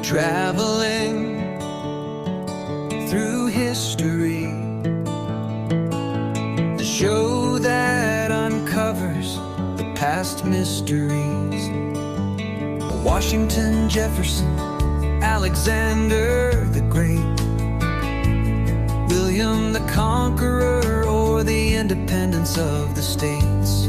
traveling through history, the show that uncovers the past mysteries. Washington, Jefferson, Alexander the Great, William the Conqueror, or the independence of the states.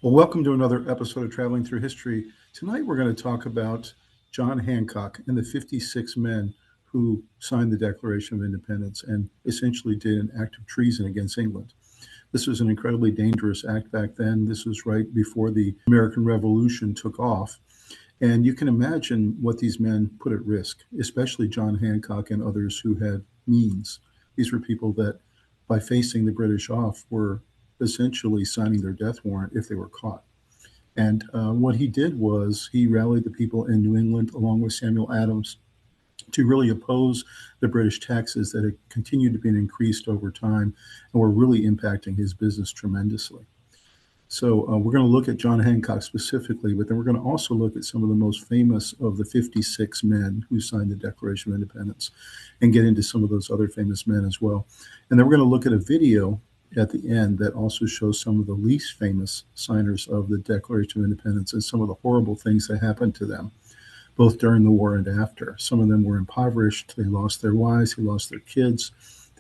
Well, welcome to another episode of Traveling Through History. Tonight we're going to talk about John Hancock and the 56 men who signed the Declaration of Independence and essentially did an act of treason against England. This was an incredibly dangerous act back then. This was right before the American Revolution took off. And you can imagine what these men put at risk, especially John Hancock and others who had means. These were people that, by facing the British off, were essentially signing their death warrant if they were caught. And what he did was he rallied the people in New England, along with Samuel Adams, to really oppose the British taxes that had continued to be increased over time and were really impacting his business tremendously. So we're going to look at John Hancock specifically, but then we're going to also look at some of the most famous of the 56 men who signed the Declaration of Independence and get into some of those other famous men as well. And then we're going to look at a video at the end that also shows some of the least famous signers of the Declaration of Independence and some of the horrible things that happened to them, both during the war and after. Some of them were impoverished. They lost their wives. They lost their kids.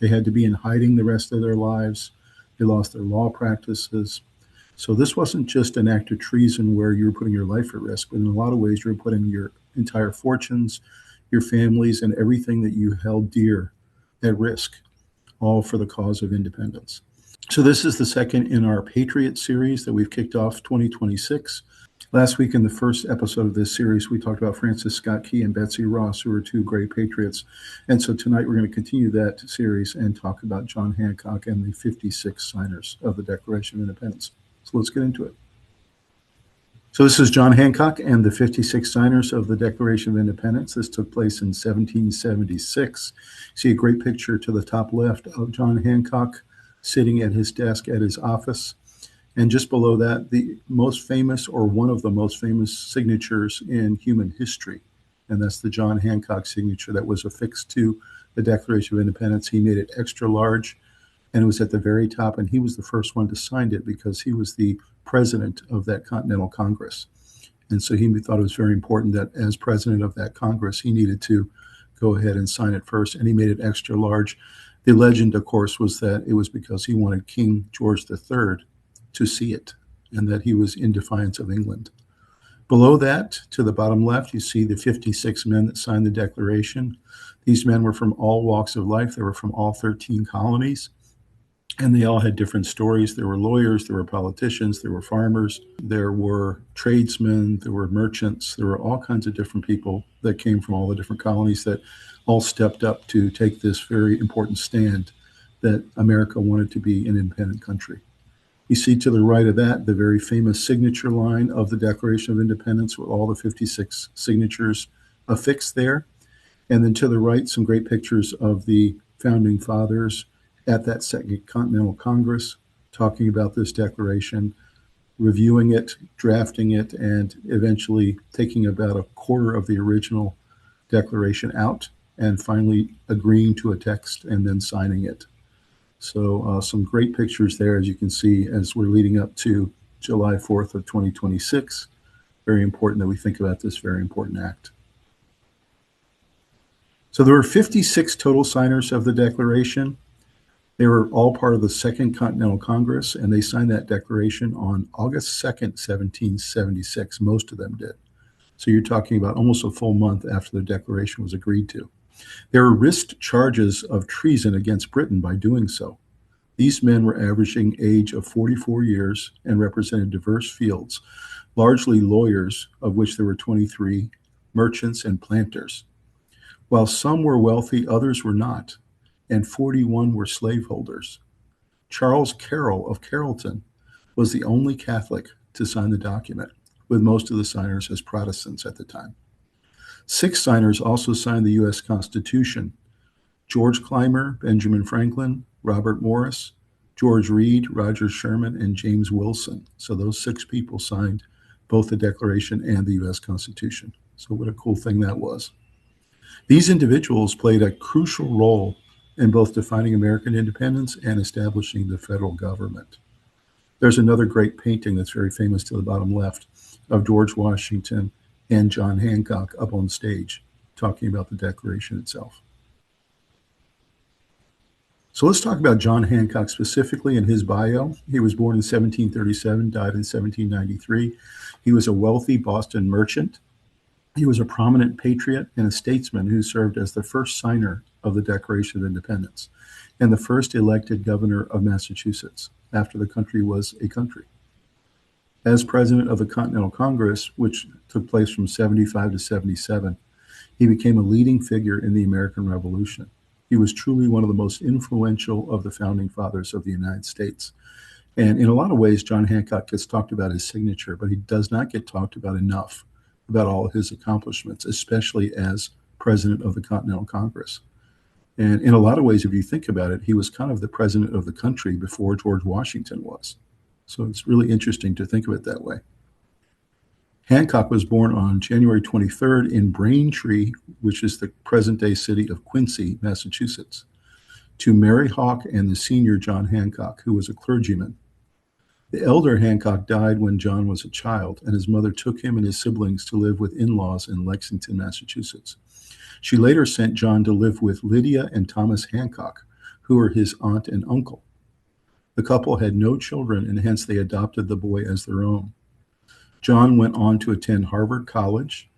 They had to be in hiding the rest of their lives. They lost their law practices. So this wasn't just an act of treason where you were putting your life at risk, but in a lot of ways you were putting your entire fortunes, your families, and everything that you held dear at risk, all for the cause of independence. So this is the second in our Patriot series that we've kicked off 2026. Last week in the first episode of this series, we talked about Francis Scott Key and Betsy Ross, who were two great patriots. And so tonight we're going to continue that series and talk about John Hancock and the 56 signers of the Declaration of Independence. So let's get into it. So this is John Hancock and the 56 signers of the Declaration of Independence. This took place in 1776. See a great picture to the top left of John Hancock sitting at his desk at his office. And just below that, the most famous, or one of the most famous signatures in human history. And that's the John Hancock signature that was affixed to the Declaration of Independence. He made it extra large, and it was at the very top. And he was the first one to sign it because he was the president of that Continental Congress. And so he thought it was very important that as president of that Congress, he needed to go ahead and sign it first. And he made it extra large. The legend, of course, was that it was because he wanted King George III to see it, and that he was in defiance of England. Below that, to the bottom left, you see the 56 men that signed the Declaration. These men were from all walks of life. They were from all 13 colonies, and they all had different stories. There were lawyers, there were politicians, there were farmers, there were tradesmen, there were merchants, there were all kinds of different people that came from all the different colonies that all stepped up to take this very important stand that America wanted to be an independent country. You see to the right of that, the very famous signature line of the Declaration of Independence with all the 56 signatures affixed there. And then to the right, some great pictures of the founding fathers at that Second Continental Congress, talking about this declaration, reviewing it, drafting it, and eventually taking about a quarter of the original declaration out, and finally agreeing to a text and then signing it. So some great pictures there, as you can see, as we're leading up to July 4th of 2026. Very important that we think about this very important act. So there were 56 total signers of the Declaration. They were all part of the Second Continental Congress, and they signed that declaration on August 2nd, 1776. Most of them did. So you're talking about almost a full month after the declaration was agreed to. They were risked charges of treason against Britain by doing so. These men were averaging age of 44 years and represented diverse fields, largely lawyers, of which there were 23, merchants, and planters. While some were wealthy, others were not, and 41 were slaveholders. Charles Carroll of Carrollton was the only Catholic to sign the document, with most of the signers as Protestants at the time. 6 signers also signed the U.S. Constitution: George Clymer, Benjamin Franklin, Robert Morris, George Reed, Roger Sherman, and James Wilson. So those 6 people signed both the Declaration and the U.S. Constitution. So what a cool thing that was. These individuals played a crucial role in both defining American independence and establishing the federal government. There's another great painting that's very famous to the bottom left of George Washington and John Hancock up on stage talking about the Declaration itself. So let's talk about John Hancock specifically and his bio. He was born in 1737, died in 1793. He was a wealthy Boston merchant. He was a prominent patriot and a statesman who served as the first signer of the Declaration of Independence and the first elected governor of Massachusetts after the country was a country. As president of the Continental Congress, which took place from 75 to 77, he became a leading figure in the American Revolution. He was truly one of the most influential of the founding fathers of the United States. And in a lot of ways, John Hancock gets talked about his signature, but he does not get talked about enough about all of his accomplishments, especially as president of the Continental Congress. And in a lot of ways, if you think about it, he was kind of the president of the country before George Washington was. So it's really interesting to think of it that way. Hancock was born on January 23rd in Braintree, which is the present-day city of Quincy, Massachusetts, to Mary Hawk and the senior John Hancock, who was a clergyman. The elder Hancock died when John was a child, and his mother took him and his siblings to live with in-laws in Lexington, Massachusetts. She later sent John to live with Lydia and Thomas Hancock, who were his aunt and uncle. The couple had no children, and hence they adopted the boy as their own. John went on to attend Harvard College,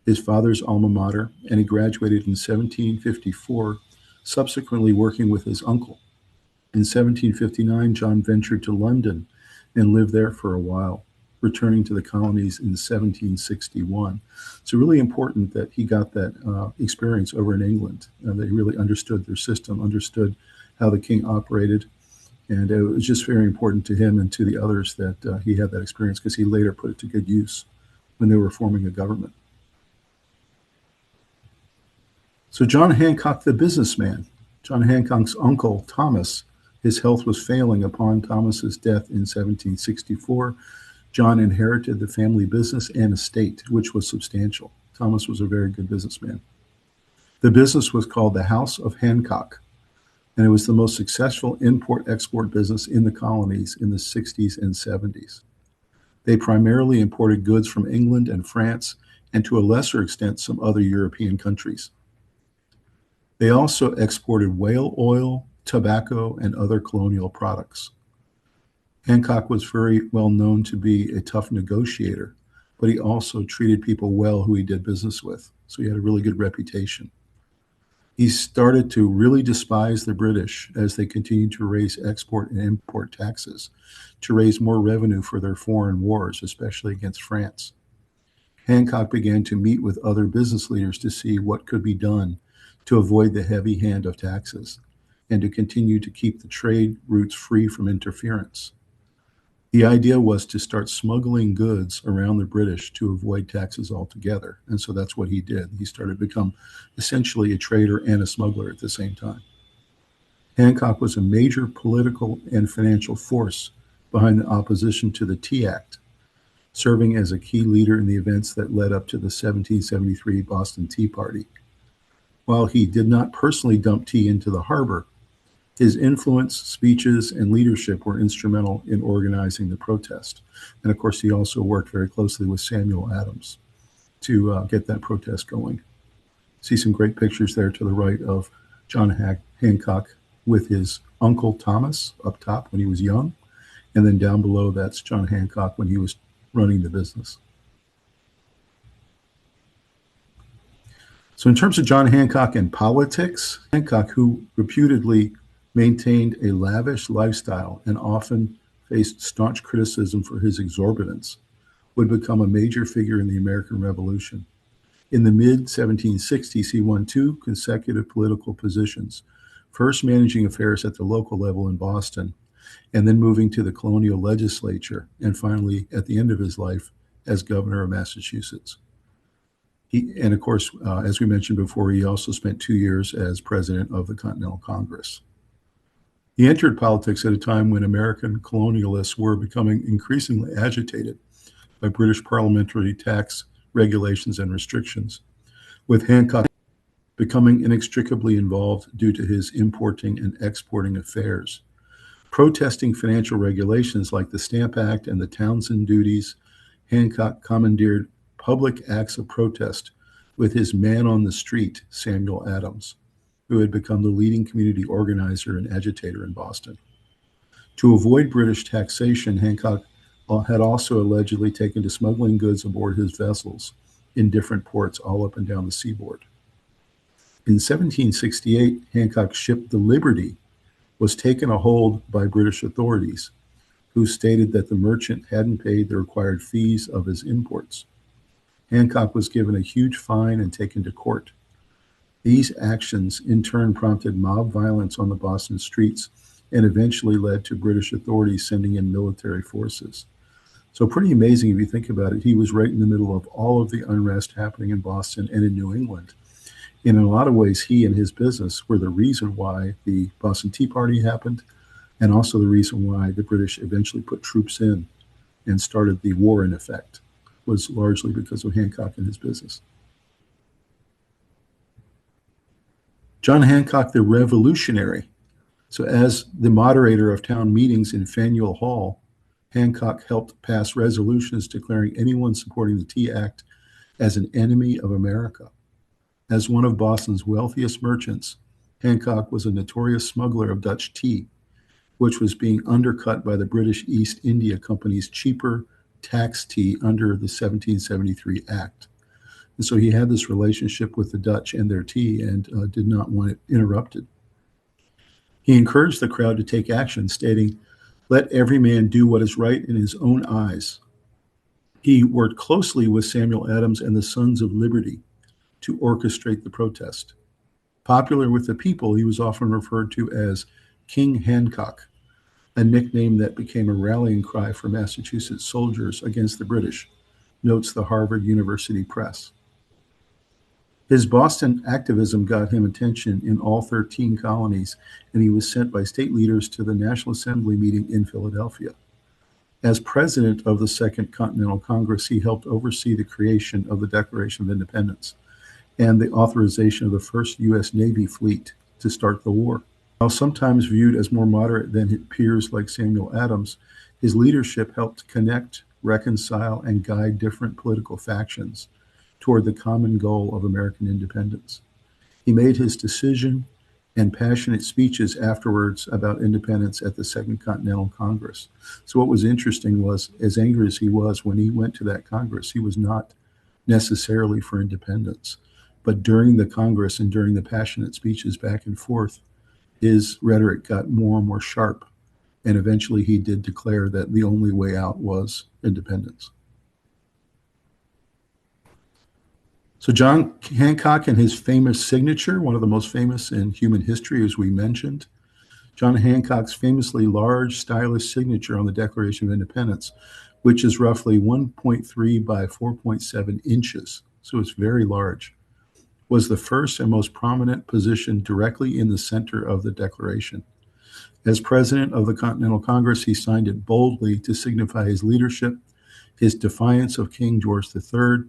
his father's alma mater, and he graduated in 1754, subsequently working with his uncle. In 1759, John ventured to London and lived there for a while, returning to the colonies in 1761. It's really important that he got that experience over in England, and that he really understood their system, understood how the king operated. And it was just very important to him and to the others that he had that experience, because he later put it to good use when they were forming a government. So John Hancock, the businessman. John Hancock's uncle, Thomas, his health was failing upon Thomas's death in 1764. John inherited the family business and estate, which was substantial. Thomas was a very good businessman. The business was called the House of Hancock, and it was the most successful import-export business in the colonies in the 60s and 70s. They primarily imported goods from England and France, and to a lesser extent, some other European countries. They also exported whale oil, tobacco, and other colonial products. Hancock was very well known to be a tough negotiator, but he also treated people well who he did business with, so he had a really good reputation. He started to really despise the British as they continued to raise export and import taxes to raise more revenue for their foreign wars, especially against France. Hancock began to meet with other business leaders to see what could be done to avoid the heavy hand of taxes and to continue to keep the trade routes free from interference. The idea was to start smuggling goods around the British to avoid taxes altogether. And so that's what he did. He started to become essentially a trader and a smuggler at the same time. Hancock was a major political and financial force behind the opposition to the Tea Act, serving as a key leader in the events that led up to the 1773 Boston Tea Party. While he did not personally dump tea into the harbor, his influence, speeches, and leadership were instrumental in organizing the protest. And of course, he also worked very closely with Samuel Adams to get that protest going. See some great pictures there to the right of John Hancock with his uncle Thomas up top when he was young. And then down below, that's John Hancock when he was running the business. So in terms of John Hancock and politics, Hancock, who reputedly maintained a lavish lifestyle and often faced staunch criticism for his exorbitance, would become a major figure in the American Revolution. In the mid-1760s, he won 2 consecutive political positions, first managing affairs at the local level in Boston, and then moving to the colonial legislature, and finally, at the end of his life, as governor of Massachusetts. And of course, as we mentioned before, he also spent 2 years as president of the Continental Congress. He entered politics at a time when American colonialists were becoming increasingly agitated by British parliamentary tax regulations, and restrictions, with Hancock becoming inextricably involved due to his importing and exporting affairs. Protesting financial regulations like the Stamp Act and the Townsend duties, Hancock commandeered public acts of protest with his man on the street, Samuel Adams, who had become the leading community organizer and agitator in Boston. To avoid British taxation, Hancock had also allegedly taken to smuggling goods aboard his vessels in different ports all up and down the seaboard. In 1768, Hancock's ship, the Liberty, was taken a hold by British authorities, who stated that the merchant hadn't paid the required fees of his imports. Hancock was given a huge fine and taken to court. These actions in turn prompted mob violence on the Boston streets and eventually led to British authorities sending in military forces. So pretty amazing if you think about it. He was right in the middle of all of the unrest happening in Boston and in New England. And in a lot of ways, he and his business were the reason why the Boston Tea Party happened, and also the reason why the British eventually put troops in and started the war in effect, was largely because of Hancock and his business. John Hancock, the revolutionary. So as the moderator of town meetings in Faneuil Hall, Hancock helped pass resolutions declaring anyone supporting the Tea Act as an enemy of America. As one of Boston's wealthiest merchants, Hancock was a notorious smuggler of Dutch tea, which was being undercut by the British East India Company's cheaper tax tea under the 1773 Act. And so he had this relationship with the Dutch and their tea and did not want it interrupted. He encouraged the crowd to take action, stating, "Let every man do what is right in his own eyes." He worked closely with Samuel Adams and the Sons of Liberty to orchestrate the protest. Popular with the people, he was often referred to as King Hancock, a nickname that became a rallying cry for Massachusetts soldiers against the British, notes the Harvard University Press. His Boston activism got him attention in all 13 colonies, and he was sent by state leaders to the National Assembly meeting in Philadelphia. As president of the Second Continental Congress, he helped oversee the creation of the Declaration of Independence and the authorization of the first U.S. Navy fleet to start the war. While sometimes viewed as more moderate than his peers like Samuel Adams, his leadership helped connect, reconcile, and guide different political factions toward the common goal of American independence. He made his decision and passionate speeches afterwards about independence at the Second Continental Congress. So what was interesting was, as angry as he was when he went to that Congress, he was not necessarily for independence. But during the Congress and during the passionate speeches back and forth, his rhetoric got more and more sharp. And eventually he did declare that the only way out was independence. So John Hancock and his famous signature, one of the most famous in human history, as we mentioned. John Hancock's famously large, stylish signature on the Declaration of Independence, which is roughly 1.3 by 4.7 inches. So it's very large, was the first and most prominent position directly in the center of the Declaration. As president of the Continental Congress, he signed it boldly to signify his leadership, his defiance of King George III,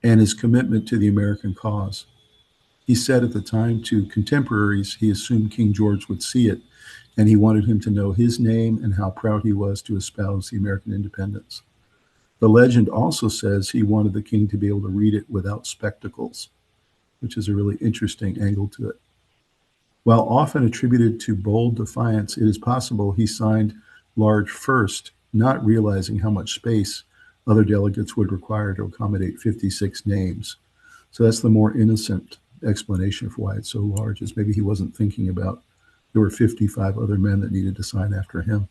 and his commitment to the American cause. He said at the time to contemporaries he assumed King George would see it, and he wanted him to know his name and how proud he was to espouse the American independence. The legend also says he wanted the king to be able to read it without spectacles, which is a really interesting angle to it. While often attributed to bold defiance, it is possible he signed large first, not realizing how much space other delegates would require to accommodate 56 names. So that's the more innocent explanation for why it's so large, is maybe he wasn't thinking about there were 55 other men that needed to sign after him.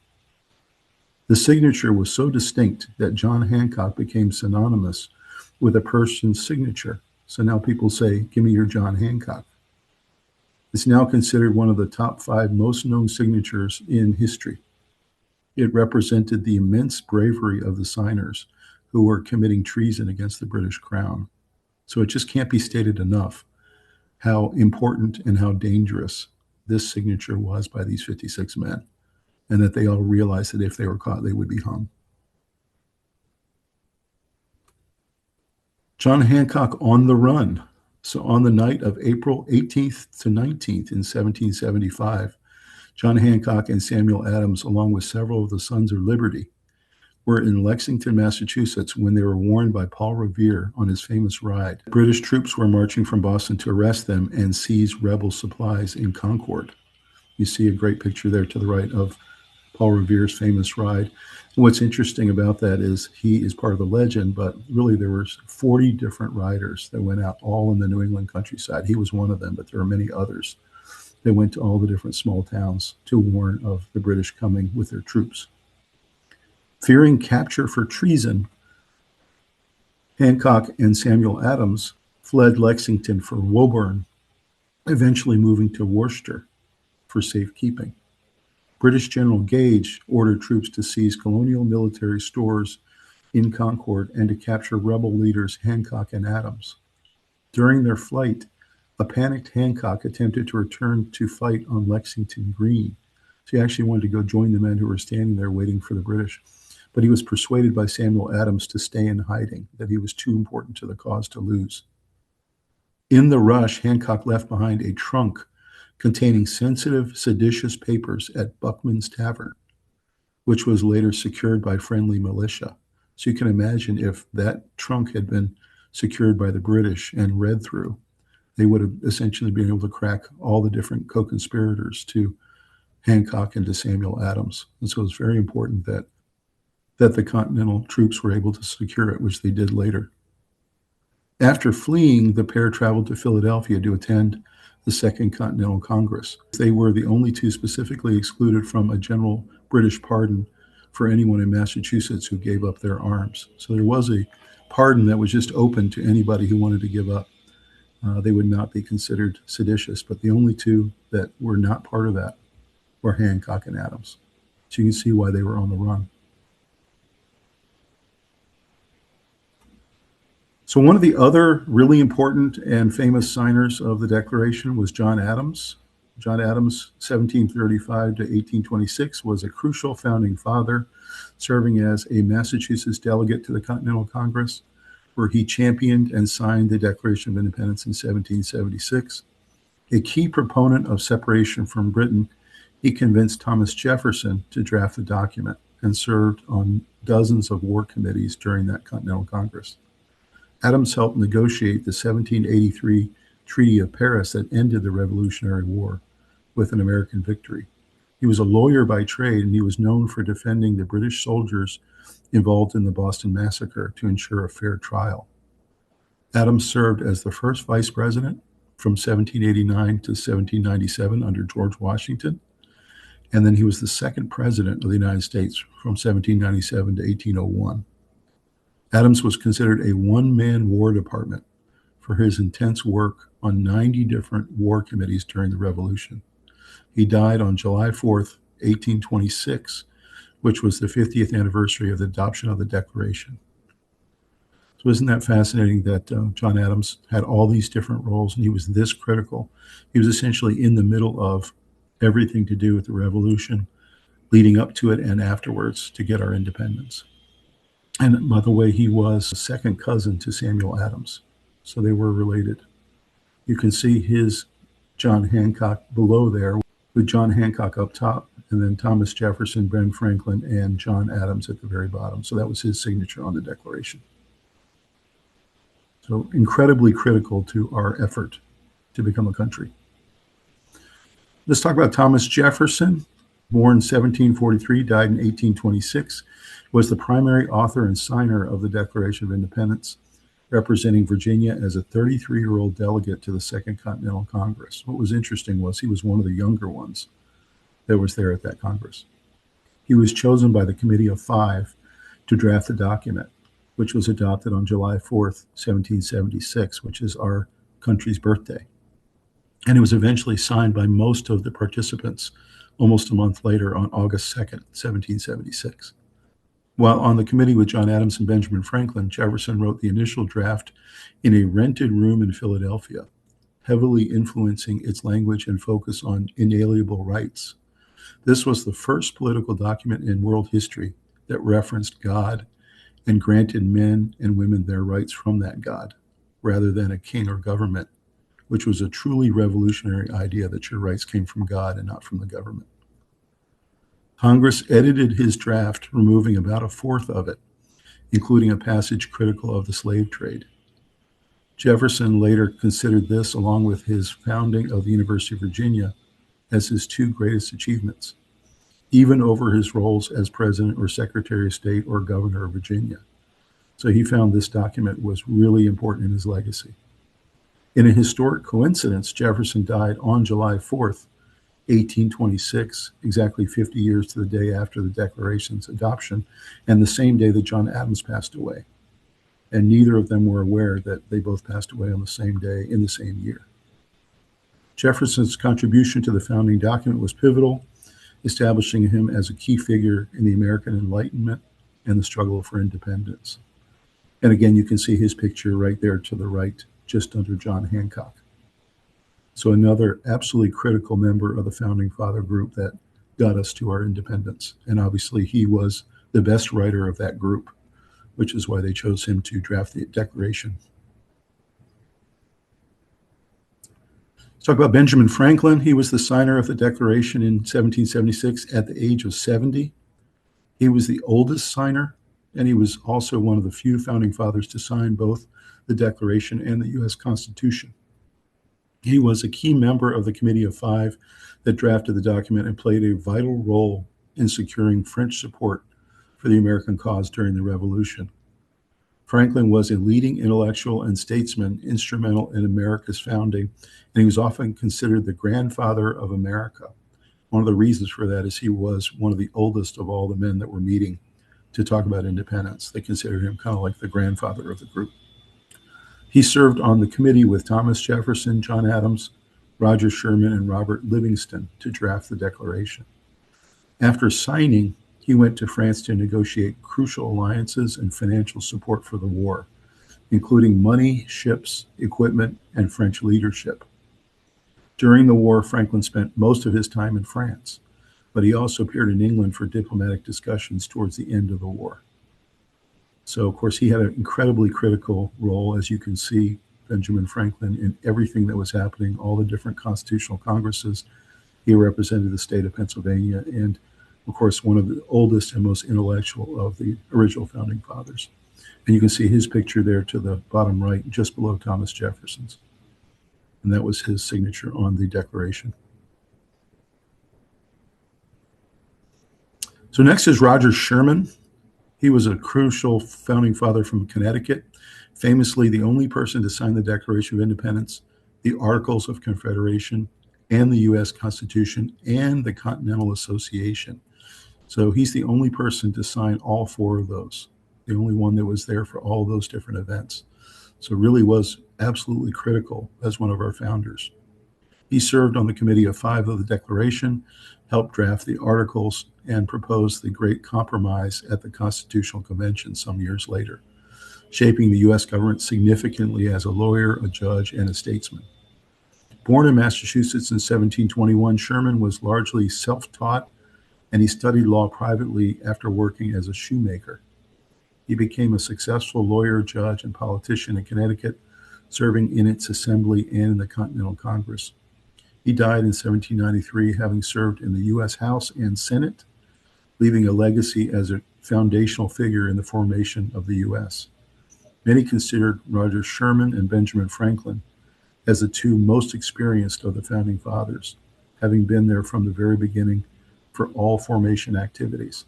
The signature was so distinct that John Hancock became synonymous with a person's signature. So now people say, "Give me your John Hancock." It's now considered one of the top 5 most known signatures in history. It represented the immense bravery of the signers who were committing treason against the British crown. So it just can't be stated enough how important and how dangerous this signature was by these 56 men, and that they all realized that if they were caught, they would be hung. John Hancock on the run. So on the night of April 18th to 19th in 1775, John Hancock and Samuel Adams, along with several of the Sons of Liberty, were in Lexington, Massachusetts when they were warned by Paul Revere on his famous ride. British troops were marching from Boston to arrest them and seize rebel supplies in Concord. You see a great picture there to the right of Paul Revere's famous ride. And what's interesting about that is he is part of the legend, but really there were 40 different riders that went out all in the New England countryside. He was one of them, but there are many others. They went to all the different small towns to warn of the British coming with their troops. Fearing capture for treason, Hancock and Samuel Adams fled Lexington for Woburn, eventually moving to Worcester for safekeeping. British General Gage ordered troops to seize colonial military stores in Concord and to capture rebel leaders Hancock and Adams. During their flight, a panicked Hancock attempted to return to fight on Lexington Green. So he actually wanted to go join the men who were standing there waiting for the British. But he was persuaded by Samuel Adams to stay in hiding, that he was too important to the cause to lose. In the rush, Hancock left behind a trunk containing sensitive, seditious papers at Buckman's Tavern, which was later secured by friendly militia. So you can imagine if that trunk had been secured by the British and read through, they would have essentially been able to crack all the different co-conspirators to Hancock and to Samuel Adams. And so it's very important that the Continental troops were able to secure it, which they did later. After fleeing, the pair traveled to Philadelphia to attend the Second Continental Congress. They were the only two specifically excluded from a general British pardon for anyone in Massachusetts who gave up their arms. So there was a pardon that was just open to anybody who wanted to give up. They would not be considered seditious, but the only two that were not part of that were Hancock and Adams. So you can see why they were on the run. So one of the other really important and famous signers of the Declaration was John Adams. John Adams, 1735 to 1826, was a crucial founding father, serving as a Massachusetts delegate to the Continental Congress, where he championed and signed the Declaration of Independence in 1776. A key proponent of separation from Britain, he convinced Thomas Jefferson to draft the document and served on dozens of war committees during that Continental Congress. Adams helped negotiate the 1783 Treaty of Paris that ended the Revolutionary War with an American victory. He was a lawyer by trade, and he was known for defending the British soldiers involved in the Boston Massacre to ensure a fair trial. Adams served as the first vice president from 1789 to 1797 under George Washington, and then he was the second president of the United States from 1797 to 1801. Adams was considered a one-man war department for his intense work on 90 different war committees during the Revolution. He died on July 4th, 1826, which was the 50th anniversary of the adoption of the Declaration. So isn't that fascinating that John Adams had all these different roles and he was this critical? He was essentially in the middle of everything to do with the Revolution, leading up to it and afterwards to get our independence. And by the way, he was a second cousin to Samuel Adams, so they were related. You can see his John Hancock below there, with John Hancock up top, and then Thomas Jefferson, Ben Franklin, and John Adams at the very bottom. So that was his signature on the Declaration. So incredibly critical to our effort to become a country. Let's talk about Thomas Jefferson, born 1743, died in 1826, was the primary author and signer of the Declaration of Independence, representing Virginia as a 33-year-old delegate to the Second Continental Congress. What was interesting was he was one of the younger ones that was there at that Congress. He was chosen by the Committee of Five to draft the document, which was adopted on July 4th, 1776, which is our country's birthday. And it was eventually signed by most of the participants almost a month later on August 2nd, 1776. While on the committee with John Adams and Benjamin Franklin, Jefferson wrote the initial draft in a rented room in Philadelphia, heavily influencing its language and focus on inalienable rights. This was the first political document in world history that referenced God and granted men and women their rights from that God, rather than a king or government, which was a truly revolutionary idea that your rights came from God and not from the government. Congress edited his draft, removing about a fourth of it, including a passage critical of the slave trade. Jefferson later considered this, along with his founding of the University of Virginia, as his two greatest achievements, even over his roles as president or secretary of state or governor of Virginia. So he found this document was really important in his legacy. In a historic coincidence, Jefferson died on July 4th, 1826, exactly 50 years to the day after the Declaration's adoption, and the same day that John Adams passed away. And neither of them were aware that they both passed away on the same day in the same year. Jefferson's contribution to the founding document was pivotal, establishing him as a key figure in the American Enlightenment and the struggle for independence. And again, you can see his picture right there to the right, just under John Hancock. So another absolutely critical member of the Founding Father group that got us to our independence. And obviously he was the best writer of that group, which is why they chose him to draft the Declaration. Let's talk about Benjamin Franklin. He was the signer of the Declaration in 1776 at the age of 70. He was the oldest signer, and he was also one of the few founding fathers to sign both the Declaration and the U.S. Constitution. He was a key member of the Committee of Five that drafted the document and played a vital role in securing French support for the American cause during the Revolution. Franklin was a leading intellectual and statesman instrumental in America's founding, and he was often considered the grandfather of America. One of the reasons for that is he was one of the oldest of all the men that were meeting to talk about independence. They considered him kind of like the grandfather of the group. He served on the committee with Thomas Jefferson, John Adams, Roger Sherman, and Robert Livingston to draft the Declaration. After signing, he went to France to negotiate crucial alliances and financial support for the war, including money, ships, equipment, and French leadership. During the war, Franklin spent most of his time in France, but he also appeared in England for diplomatic discussions towards the end of the war. So, of course, he had an incredibly critical role, as you can see, Benjamin Franklin, in everything that was happening, all the different constitutional congresses. He represented the state of Pennsylvania and, of course, one of the oldest and most intellectual of the original founding fathers. And you can see his picture there to the bottom right, just below Thomas Jefferson's. And that was his signature on the Declaration. So next is Roger Sherman. He was a crucial founding father from Connecticut, famously the only person to sign the Declaration of Independence, the Articles of Confederation, and the U.S. Constitution, and the Continental Association. So he's the only person to sign all four of those, the only one that was there for all those different events. So really was absolutely critical as one of our founders. He served on the Committee of Five of the Declaration, helped draft the Articles, and proposed the Great Compromise at the Constitutional Convention some years later, shaping the U.S. government significantly as a lawyer, a judge, and a statesman. Born in Massachusetts in 1721, Sherman was largely self-taught, and he studied law privately after working as a shoemaker. He became a successful lawyer, judge, and politician in Connecticut, serving in its assembly and in the Continental Congress. He died in 1793, having served in the U.S. House and Senate, leaving a legacy as a foundational figure in the formation of the U.S. Many considered Roger Sherman and Benjamin Franklin as the two most experienced of the founding fathers, having been there from the very beginning for all formation activities.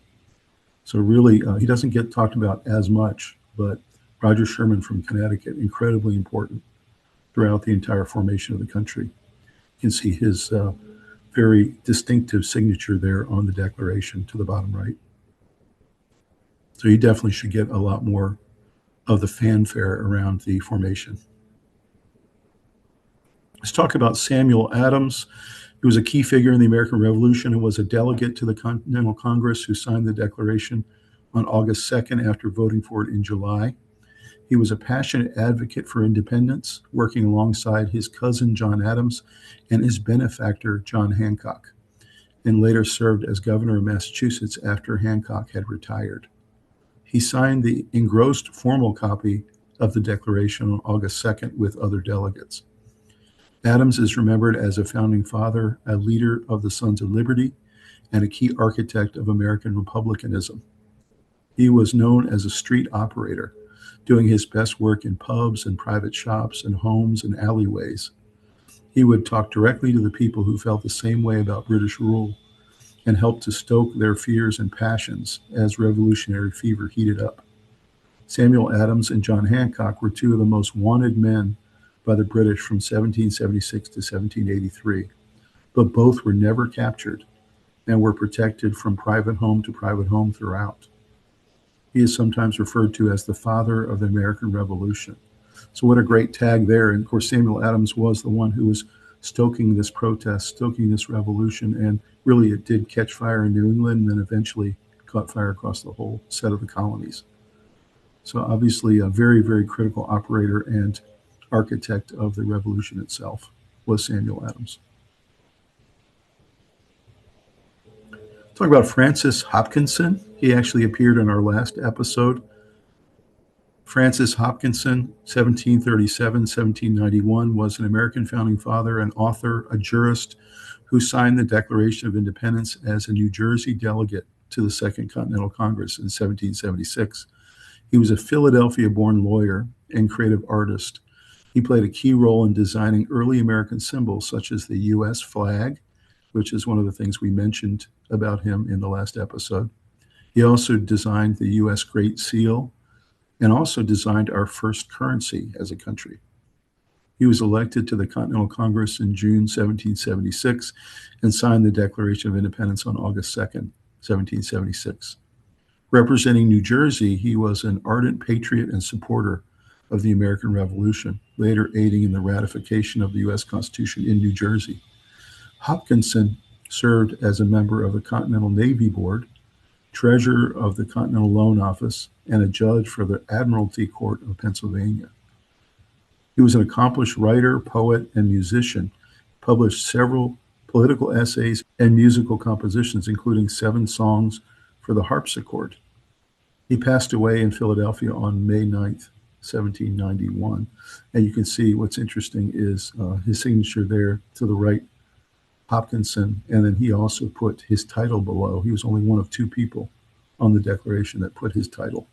So really, he doesn't get talked about as much, but Roger Sherman from Connecticut, incredibly important throughout the entire formation of the country. You can see his very distinctive signature there on the Declaration to the bottom right. So he definitely should get a lot more of the fanfare around the formation. Let's talk about Samuel Adams. He was a key figure in the American Revolution and was a delegate to the Continental Congress who signed the Declaration on August 2nd after voting for it in July. He was a passionate advocate for independence, working alongside his cousin John Adams and his benefactor John Hancock, and later served as governor of Massachusetts after Hancock had retired. He signed the engrossed formal copy of the Declaration on August 2nd with other delegates. Adams is remembered as a founding father, a leader of the Sons of Liberty, and a key architect of American republicanism. He was known as a street operator, doing his best work in pubs and private shops and homes and alleyways. He would talk directly to the people who felt the same way about British rule and helped to stoke their fears and passions as revolutionary fever heated up. Samuel Adams and John Hancock were two of the most wanted men by the British from 1776 to 1783, but both were never captured and were protected from private home to private home throughout. He is sometimes referred to as the father of the American Revolution. So what a great tag there. And of course, Samuel Adams was the one who was stoking this protest, stoking this revolution, and really it did catch fire in New England and then eventually caught fire across the whole set of the colonies. So obviously a very, very critical operator and architect of the revolution itself was Samuel Adams. Talk about Francis Hopkinson. He actually appeared in our last episode. Francis Hopkinson, 1737-1791, was an American founding father, an author, a jurist who signed the Declaration of Independence as a New Jersey delegate to the Second Continental Congress in 1776. He was a Philadelphia-born lawyer and creative artist. He played a key role in designing early American symbols such as the U.S. flag, which is one of the things we mentioned about him in the last episode. He also designed the U.S. Great Seal and also designed our first currency as a country. He was elected to the Continental Congress in June 1776 and signed the Declaration of Independence on August 2nd, 1776. Representing New Jersey, he was an ardent patriot and supporter of the American Revolution, later aiding in the ratification of the U.S. Constitution in New Jersey. Hopkinson served as a member of the Continental Navy Board, treasurer of the Continental Loan Office, and a judge for the Admiralty Court of Pennsylvania. He was an accomplished writer, poet, and musician, published several political essays and musical compositions, including 7 songs for the harpsichord. He passed away in Philadelphia on May 9th, 1791. And you can see what's interesting is his signature there to the right, Hopkinson, and then he also put his title below. He was only one of 2 people on the Declaration that put his title.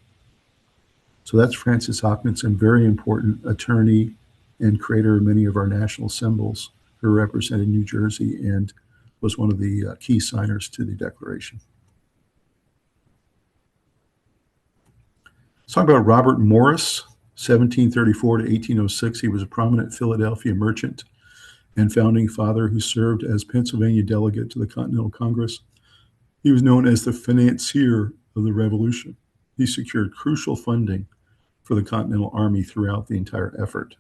So that's Francis Hopkinson, very important attorney and creator of many of our national symbols, who represented New Jersey and was one of the key signers to the Declaration. Let's talk about Robert Morris, 1734 to 1806. He was a prominent Philadelphia merchant and founding father who served as Pennsylvania delegate to the Continental Congress. He was known as the financier of the Revolution. He secured crucial funding for the Continental Army throughout the entire effort.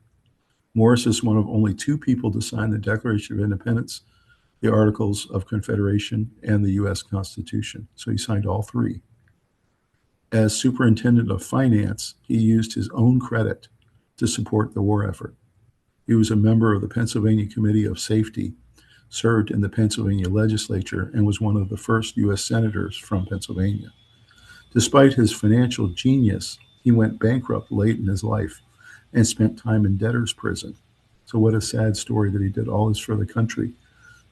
Morris is one of only 2 people to sign the Declaration of Independence, the Articles of Confederation, and the U.S. Constitution. So he signed all 3. As superintendent of finance, he used his own credit to support the war effort. He was a member of the Pennsylvania Committee of Safety, served in the Pennsylvania legislature, and was one of the first U.S. senators from Pennsylvania. Despite his financial genius, he went bankrupt late in his life and spent time in debtor's prison. So what a sad story that he did all this for the country,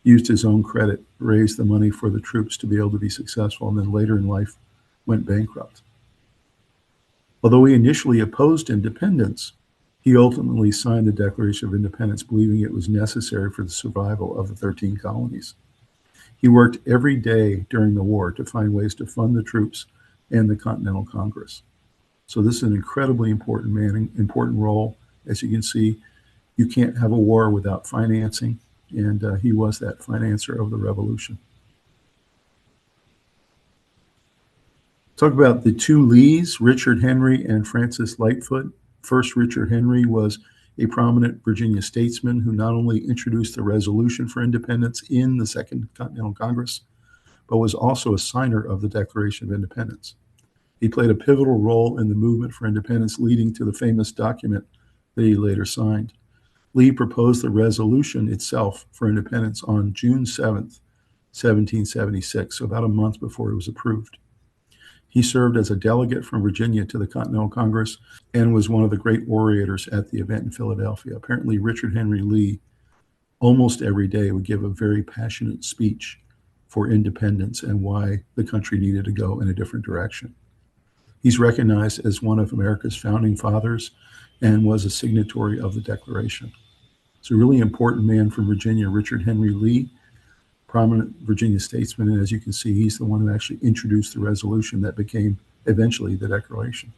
used his own credit, raised the money for the troops to be able to be successful, and then later in life went bankrupt. Although he initially opposed independence, he ultimately signed the Declaration of Independence, believing it was necessary for the survival of the 13 colonies. He worked every day during the war to find ways to fund the troops and the Continental Congress. So this is an incredibly important man, important role. As you can see, you can't have a war without financing, and he was that financer of the revolution. Talk about the 2 Lees, Richard Henry and Francis Lightfoot. First, Richard Henry was a prominent Virginia statesman who not only introduced the resolution for independence in the Second Continental Congress, but was also a signer of the Declaration of Independence. He played a pivotal role in the movement for independence, leading to the famous document that he later signed. Lee proposed the resolution itself for independence on June 7th, 1776, so about a month before it was approved. He served as a delegate from Virginia to the Continental Congress and was one of the great orators at the event in Philadelphia. Apparently, Richard Henry Lee almost every day would give a very passionate speech for independence and why the country needed to go in a different direction. He's recognized as one of America's founding fathers and was a signatory of the Declaration. It's a really important man from Virginia, Richard Henry Lee, prominent Virginia statesman, and as you can see, he's the one who actually introduced the resolution that became eventually the Declaration.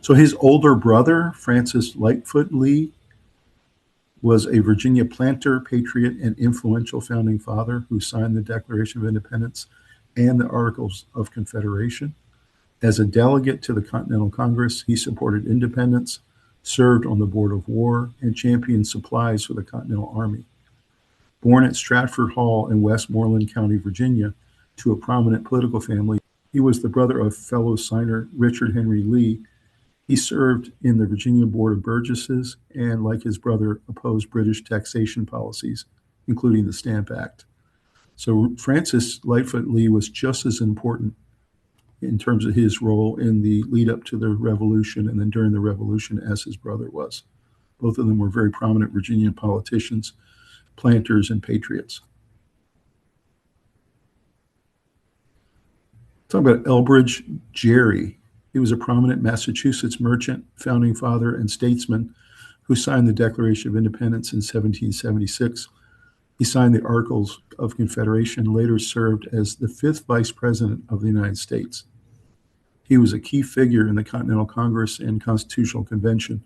So his older brother, Francis Lightfoot Lee, was a Virginia planter, patriot, and influential founding father who signed the Declaration of Independence and the Articles of Confederation. As a delegate to the Continental Congress, he supported independence, served on the Board of War, and championed supplies for the Continental Army. Born at Stratford Hall in Westmoreland County, Virginia, to a prominent political family, he was the brother of fellow signer Richard Henry Lee. He served in the Virginia Board of Burgesses and, like his brother, opposed British taxation policies, including the Stamp Act. So Francis Lightfoot Lee was just as important in terms of his role in the lead up to the Revolution and then during the Revolution as his brother was. Both of them were very prominent Virginia politicians, planters, and patriots. Talk about Elbridge Gerry. He was a prominent Massachusetts merchant, founding father, and statesman who signed the Declaration of Independence in 1776. He signed the Articles of Confederation and later served as the 5th Vice President of the United States. He was a key figure in the Continental Congress and Constitutional Convention.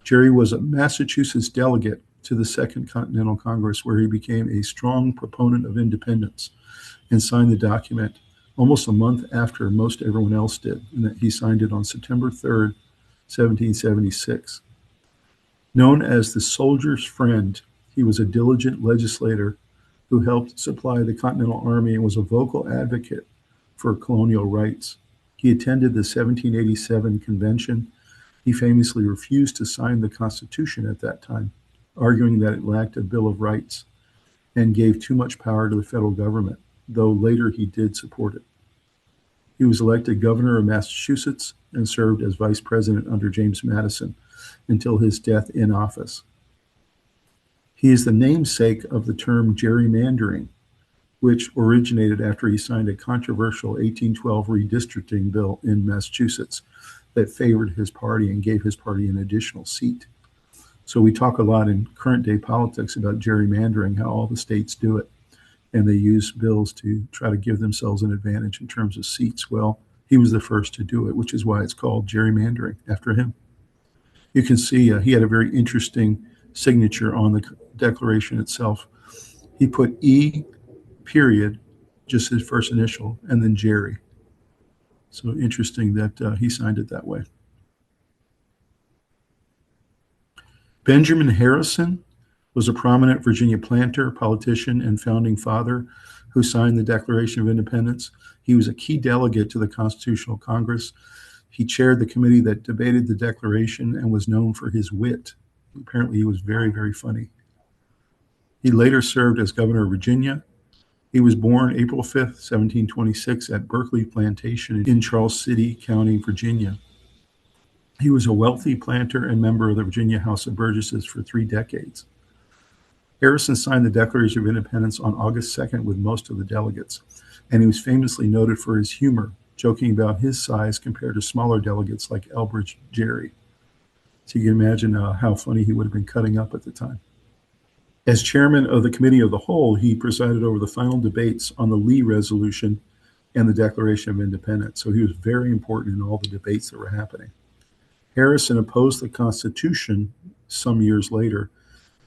Gerry was a Massachusetts delegate to the Second Continental Congress, where he became a strong proponent of independence and signed the document almost a month after most everyone else did, and that he signed it on September 3rd, 1776. Known as the soldier's friend, he was a diligent legislator who helped supply the Continental Army and was a vocal advocate for colonial rights. He attended the 1787 convention. He famously refused to sign the Constitution at that time, arguing that it lacked a Bill of Rights and gave too much power to the federal government, though later he did support it. He was elected governor of Massachusetts and served as vice president under James Madison until his death in office. He is the namesake of the term gerrymandering, which originated after he signed a controversial 1812 redistricting bill in Massachusetts that favored his party and gave his party an additional seat. So we talk a lot in current day politics about gerrymandering, how all the states do it, and they use bills to try to give themselves an advantage in terms of seats. Well, he was the first to do it, which is why it's called gerrymandering after him. You can see he had a very interesting signature on the Declaration itself. He put E period, just his first initial, and then Gerry. So interesting that he signed it that way. Benjamin Harrison was a prominent Virginia planter, politician, and founding father who signed the Declaration of Independence. He was a key delegate to the Constitutional Congress. He chaired the committee that debated the Declaration and was known for his wit. Apparently, he was very, very funny. He later served as governor of Virginia. He was born April 5th, 1726, at Berkeley Plantation in Charles City County, Virginia. He was a wealthy planter and member of the Virginia House of Burgesses for 3 decades. Harrison signed the Declaration of Independence on August 2nd with most of the delegates, and he was famously noted for his humor, joking about his size compared to smaller delegates like Elbridge Gerry. So you can imagine how funny he would have been cutting up at the time. As chairman of the Committee of the Whole, he presided over the final debates on the Lee Resolution and the Declaration of Independence. So he was very important in all the debates that were happening. Harrison opposed the Constitution some years later,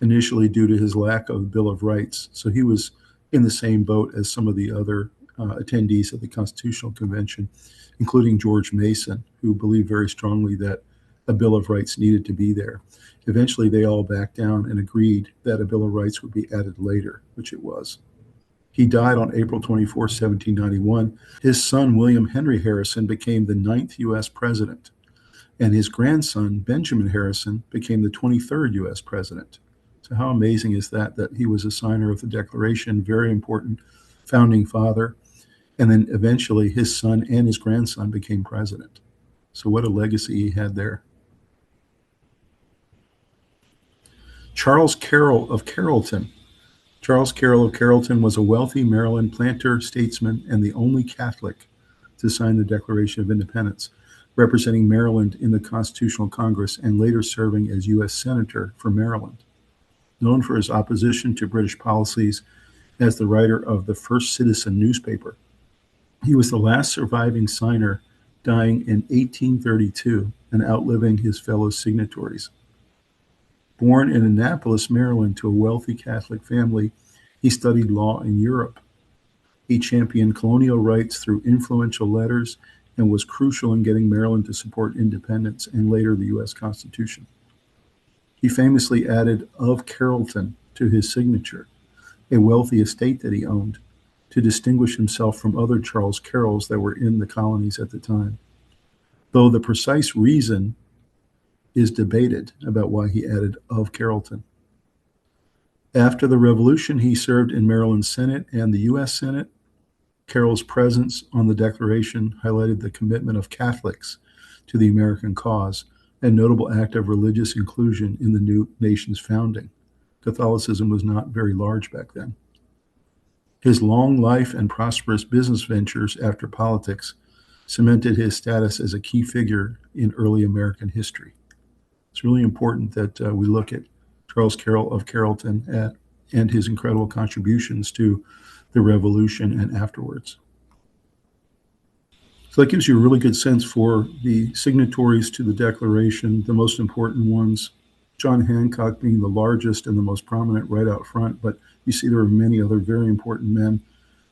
initially due to his lack of Bill of Rights. So he was in the same boat as some of the other attendees of the Constitutional Convention, including George Mason, who believed very strongly that a Bill of Rights needed to be there. Eventually, they all backed down and agreed that a Bill of Rights would be added later, which it was. He died on April 24, 1791. His son, William Henry Harrison, became the 9th U.S. president, and his grandson, Benjamin Harrison, became the 23rd U.S. president. So how amazing is that he was a signer of the Declaration, very important founding father. And then eventually his son and his grandson became president. So what a legacy he had there. Charles Carroll of Carrollton. Charles Carroll of Carrollton was a wealthy Maryland planter, statesman, and the only Catholic to sign the Declaration of Independence, representing Maryland in the Constitutional Congress and later serving as U.S. Senator for Maryland. Known for his opposition to British policies as the writer of the First Citizen newspaper, he was the last surviving signer, dying in 1832 and outliving his fellow signatories. Born in Annapolis, Maryland, to a wealthy Catholic family, he studied law in Europe. He championed colonial rights through influential letters and was crucial in getting Maryland to support independence and later the U.S. Constitution. He famously added "of Carrollton" to his signature, a wealthy estate that he owned, to distinguish himself from other Charles Carrolls that were in the colonies at the time, though the precise reason is debated about why he added "of Carrollton." After the Revolution, he served in Maryland's Senate and the U.S. Senate. Carroll's presence on the Declaration highlighted the commitment of Catholics to the American cause, a notable act of religious inclusion in the new nation's founding. Catholicism was not very large back then. His long life and prosperous business ventures after politics cemented his status as a key figure in early American history. It's really important that we look at Charles Carroll of Carrollton and his incredible contributions to the Revolution and afterwards. So that gives you a really good sense for the signatories to the Declaration, the most important ones, John Hancock being the largest and the most prominent right out front, but you see there are many other very important men,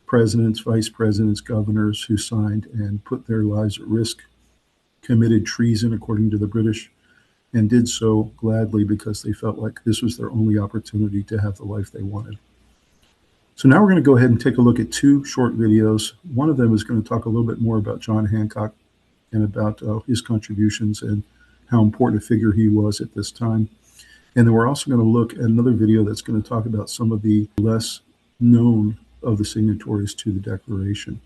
presidents, vice presidents, governors who signed and put their lives at risk, committed treason according to the British, and did so gladly because they felt like this was their only opportunity to have the life they wanted. So now we're going to go ahead and take a look at two short videos. One of them is going to talk a little bit more about John Hancock and about his contributions and how important a figure he was at this time. And then we're also going to look at another video that's going to talk about some of the less known of the signatories to the Declaration.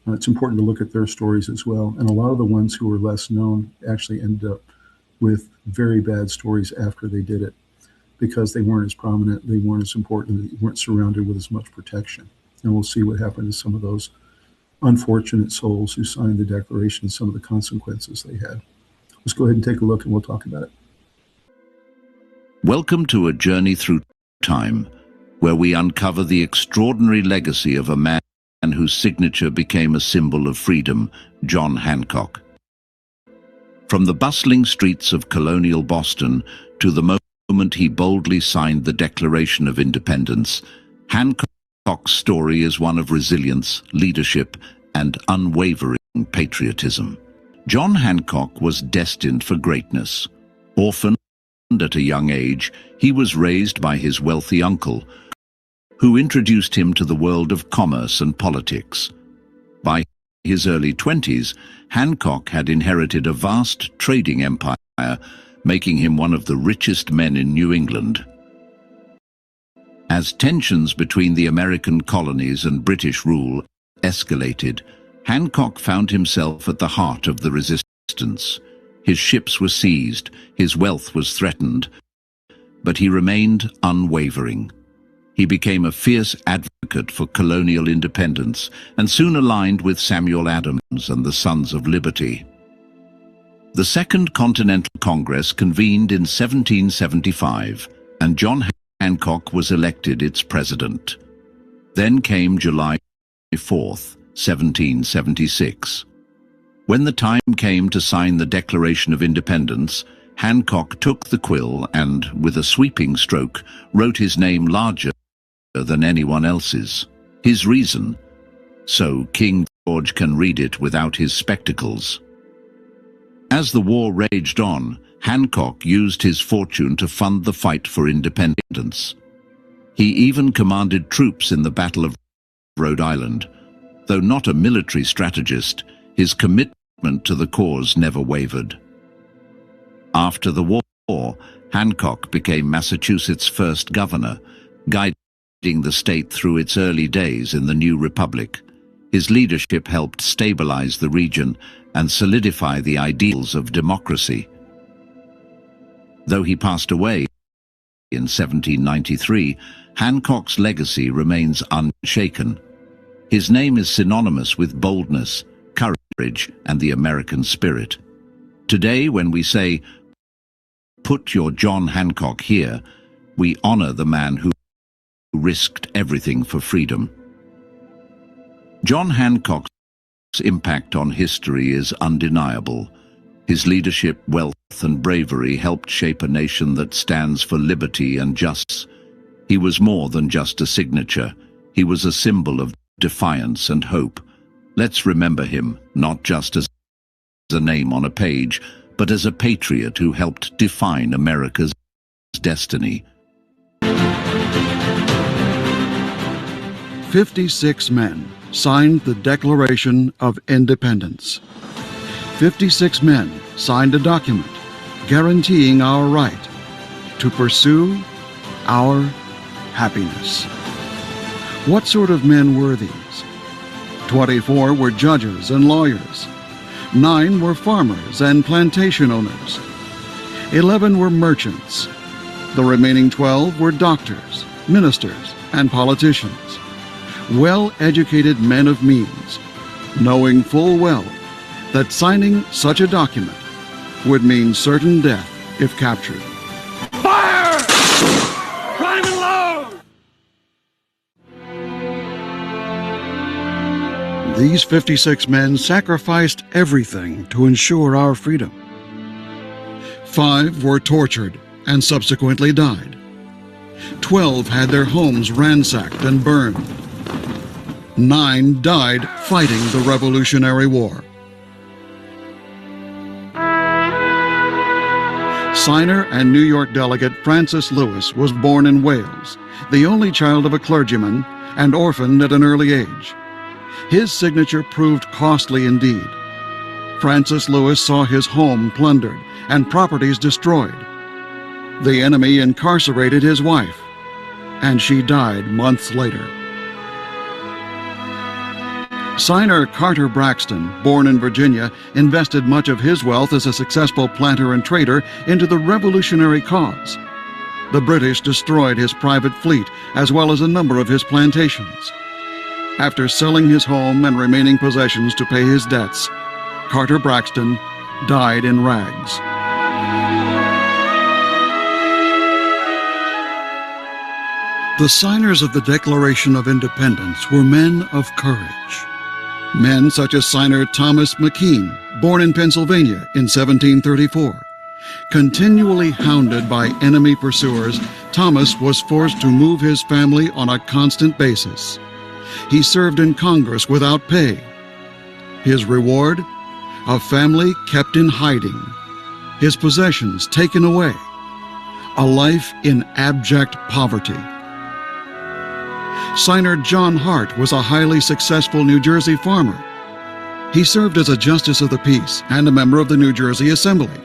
It's important to look at their stories as well. And a lot of the ones who were less known actually ended up with very bad stories after they did it because they weren't as prominent, they weren't as important, they weren't surrounded with as much protection. And we'll see what happened to some of those unfortunate souls who signed the Declaration and some of the consequences they had. Let's go ahead and take a look and we'll talk about it. Welcome to a journey through time, where we uncover the extraordinary legacy of a man whose signature became a symbol of freedom, John Hancock. From the bustling streets of colonial Boston to the moment he boldly signed the Declaration of Independence, Hancock's story is one of resilience, leadership, and unwavering patriotism. John Hancock was destined for greatness. Orphaned at a young age, he was raised by his wealthy uncle, who introduced him to the world of commerce and politics. By his early 20s, Hancock had inherited a vast trading empire, making him one of the richest men in New England. As tensions between the American colonies and British rule escalated, Hancock found himself at the heart of the resistance. His ships were seized, his wealth was threatened, but he remained unwavering. He became a fierce advocate for colonial independence and soon aligned with Samuel Adams and the Sons of Liberty. The Second Continental Congress convened in 1775, and John Hancock was elected its president. Then came July 4th, 1776. When the time came to sign the Declaration of Independence, Hancock took the quill and, with a sweeping stroke, wrote his name larger than anyone else's. His reason: so King George can read it without his spectacles. As the war raged on, Hancock used his fortune to fund the fight for independence. He even commanded troops in the Battle of Rhode Island. Though not a military strategist, his commitment to the cause never wavered. After the war, Hancock became Massachusetts' first governor, guiding the state through its early days in the new republic. His leadership helped stabilize the region and solidify the ideals of democracy. Though he passed away in 1793, Hancock's legacy remains unshaken. His name is synonymous with boldness, courage, and the American spirit. Today, when we say, "Put your John Hancock here," we honor the man who risked everything for freedom. John Hancock's impact on history is undeniable. His leadership, wealth, and bravery helped shape a nation that stands for liberty and justice. He was more than just a signature. He was a symbol of defiance and hope. Let's remember him, not just as a name on a page, but as a patriot who helped define America's destiny. 56 men signed the Declaration of Independence. 56 men signed a document guaranteeing our right to pursue our happiness. What sort of men were these? 24 were judges and lawyers. 9 were farmers and plantation owners. 11 were merchants. The remaining 12 were doctors, ministers, and politicians. Well-educated men of means, knowing full well that signing such a document would mean certain death if captured. Fire! Prime and load! These 56 men sacrificed everything to ensure our freedom. 5 were tortured and subsequently died. 12 had their homes ransacked and burned. 9 died fighting the Revolutionary War. Signer and New York delegate Francis Lewis was born in Wales, the only child of a clergyman and orphaned at an early age. His signature proved costly indeed. Francis Lewis saw his home plundered and properties destroyed. The enemy incarcerated his wife, and she died months later. Signer Carter Braxton, born in Virginia, invested much of his wealth as a successful planter and trader into the revolutionary cause. The British destroyed his private fleet as well as a number of his plantations. After selling his home and remaining possessions to pay his debts, Carter Braxton died in rags. The signers of the Declaration of Independence were men of courage. Men such as signer Thomas McKean, born in Pennsylvania in 1734. Continually hounded by enemy pursuers, Thomas was forced to move his family on a constant basis. He served in Congress without pay. His reward? A family kept in hiding, his possessions taken away, a life in abject poverty. Signer John Hart was a highly successful New Jersey farmer. He served as a justice of the peace and a member of the New Jersey Assembly.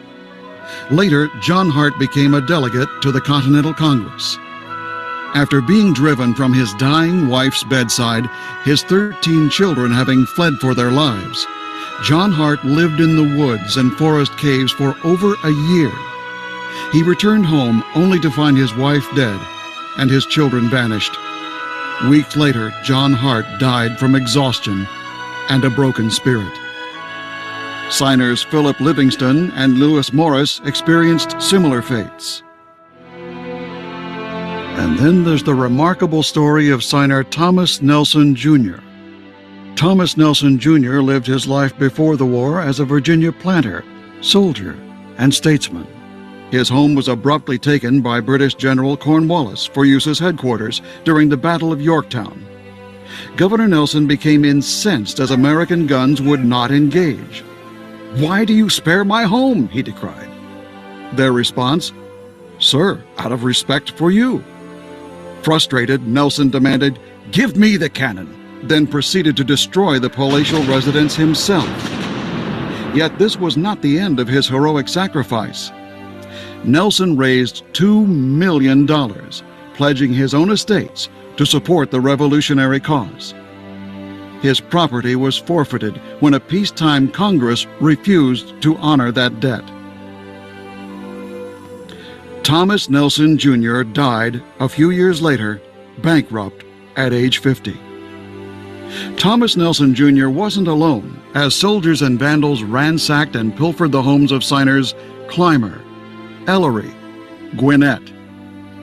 Later, John Hart became a delegate to the Continental Congress. After being driven from his dying wife's bedside, his 13 children having fled for their lives, John Hart lived in the woods and forest caves for over a year. He returned home only to find his wife dead and his children vanished. Weeks later, John Hart died from exhaustion and a broken spirit. Signers Philip Livingston and Lewis Morris experienced similar fates. And then there's the remarkable story of signer Thomas Nelson, Jr. Thomas Nelson, Jr. lived his life before the war as a Virginia planter, soldier, and statesman. His home was abruptly taken by British General Cornwallis for use as headquarters during the Battle of Yorktown. Governor Nelson became incensed as American guns would not engage. "Why do you spare my home?" he decried. Their response, "Sir, out of respect for you." Frustrated, Nelson demanded, "Give me the cannon," then proceeded to destroy the palatial residence himself. Yet this was not the end of his heroic sacrifice. Nelson raised $2 million, pledging his own estates to support the revolutionary cause. His property was forfeited when a peacetime Congress refused to honor that debt. Thomas Nelson Jr. died a few years later, bankrupt at age 50. Thomas Nelson Jr. wasn't alone, as soldiers and vandals ransacked and pilfered the homes of signers Clymer, Ellery, Gwinnett,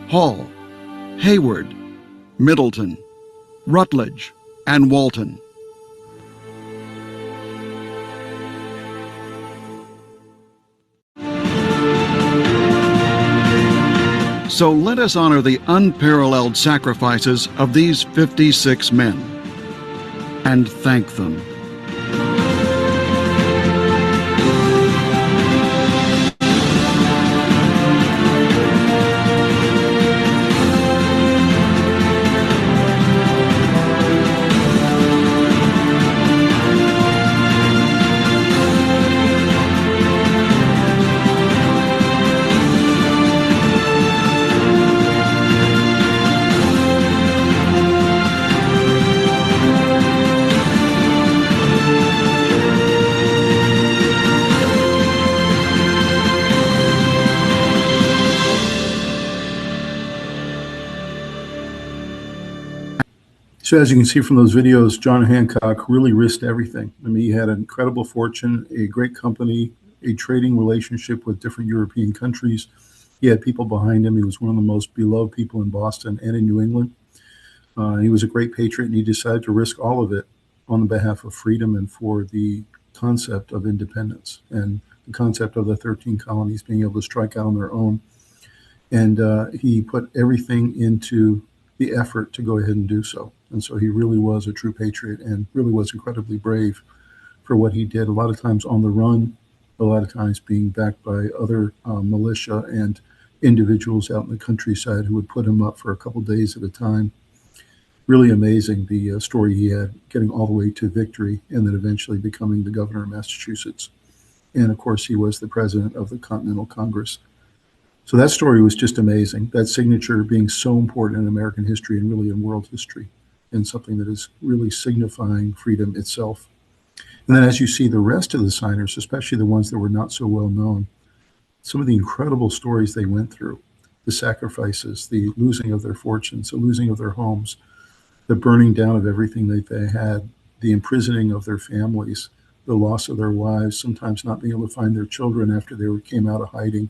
Hall, Hayward, Middleton, Rutledge, and Walton. So let us honor the unparalleled sacrifices of these 56 men and thank them. So as you can see from those videos, John Hancock really risked everything. I mean, he had an incredible fortune, a great company, a trading relationship with different European countries. He had people behind him. He was one of the most beloved people in Boston and in New England. He was a great patriot, and he decided to risk all of it on behalf of freedom and for the concept of independence and the concept of the 13 colonies being able to strike out on their own. And he put everything into the effort to go ahead and do so. And so he really was a true patriot and really was incredibly brave for what he did, a lot of times on the run, a lot of times being backed by other militia and individuals out in the countryside who would put him up for a couple days at a time. Really amazing, the story he had, getting all the way to victory and then eventually becoming the governor of Massachusetts. And of course, he was the president of the Continental Congress. So that story was just amazing, that signature being so important in American history and really in world history, and something that is really signifying freedom itself. And then as you see the rest of the signers, especially the ones that were not so well known, some of the incredible stories they went through, the sacrifices, the losing of their fortunes, the losing of their homes, the burning down of everything that they had, the imprisoning of their families, the loss of their wives, sometimes not being able to find their children after they came out of hiding.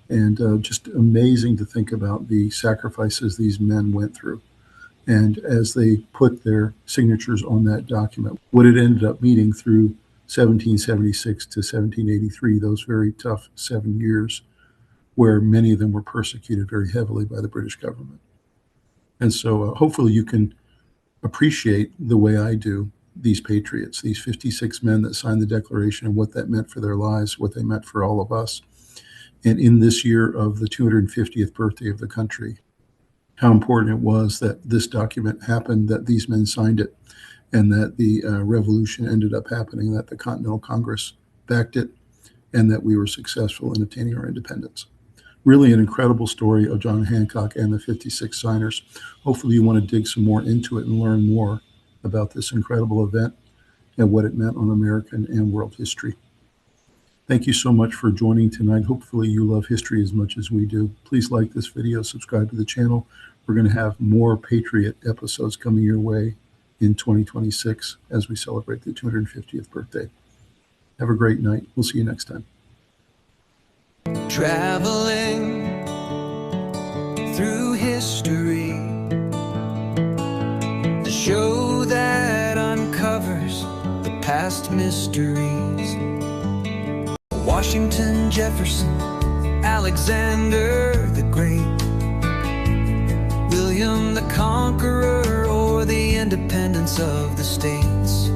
And just amazing to think about the sacrifices these men went through. And as they put their signatures on that document, what it ended up meaning through 1776 to 1783, those very tough 7 years, where many of them were persecuted very heavily by the British government. And so hopefully you can appreciate the way I do these patriots, these 56 men that signed the Declaration, and what that meant for their lives, what they meant for all of us. And in this year of the 250th birthday of the country, how important it was that this document happened, that these men signed it, and that the revolution ended up happening, that the Continental Congress backed it, and that we were successful in obtaining our independence. Really an incredible story of John Hancock and the 56 signers. Hopefully you want to dig some more into it and learn more about this incredible event and what it meant on American and world history. Thank you so much for joining tonight. Hopefully you love history as much as we do. Please like this video, subscribe to the channel. We're going to have more Patriot episodes coming your way in 2026 as we celebrate the 250th birthday. Have a great night. We'll see you next time. Traveling through history, the show that uncovers the past mysteries. Washington, Jefferson, Alexander the Great, William the Conqueror, or the independence of the states.